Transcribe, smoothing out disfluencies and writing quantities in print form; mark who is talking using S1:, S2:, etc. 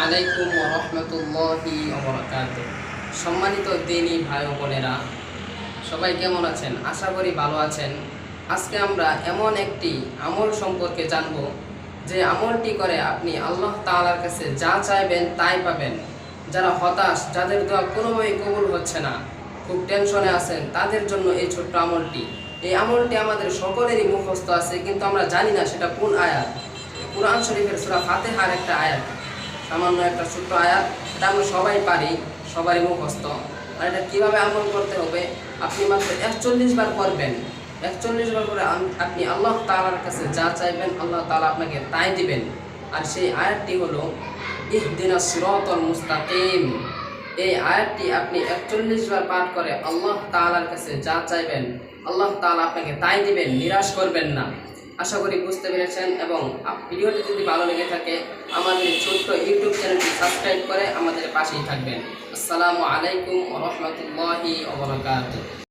S1: আলাইকুম ওয়া রাহমাতুল্লাহি ওয়া বারাকাতুহু। সম্মানিত দিনী ভাই ও বোনেরা, সবাই কেমন আছেন? আশা করি ভালো আছেন। আজকে আমরা এমন একটি আমল সম্পর্কে জানব যে আমলটি করে আপনি আল্লাহ তাআলার কাছে যা চাইবেন তাই পাবেন। যারা হতাশ, যাদের দোয়া কোনোভাবেই কবুল হচ্ছে না, খুব টেনশনে আছেন, তাদের জন্য এই ছোট্ট আমলটি। এই আমলটি আমাদের সকলেরই মুখস্থ আছে, কিন্তু আমরা জানি না সেটা কোন আয়াত। কুরআন শরীফের সূরা ফাতিহার একটা আয়াত, সামান্য একটা ছোট্ট আয়াত। এটা আমরা সবাই পারি, সবারই মুখস্থ। আর এটা কীভাবে আমল করতে হবে, আপনি মাত্র 41 বার করবেন। 41 বার করে আপনি আল্লাহ তাআলার কাছে যা চাইবেন আল্লাহ তাআলা আপনাকে তাই দিবেন। আর সেই আয়াতটি হলো ইহদিনাস সিরাতাল মুস্তাকিম। এই আয়াতটি আপনি 41 বার পাঠ করে আল্লাহ তাআলার কাছে যা চাইবেন আল্লাহ তাআলা আপনাকে তাই দিবেন, নিরাশ করবেন না। আশা করি বুঝতে পেরেছেন, এবং ভিডিওটি যদি ভালো লেগে থাকে আমাদের ছোট্ট ইউটিউব চ্যানেলটি সাবস্ক্রাইব করে আমাদের পাশেই থাকবেন। আসসালামু আলাইকুম ওয়া রাহমাতুল্লাহি ওয়া বারাকাতুহু।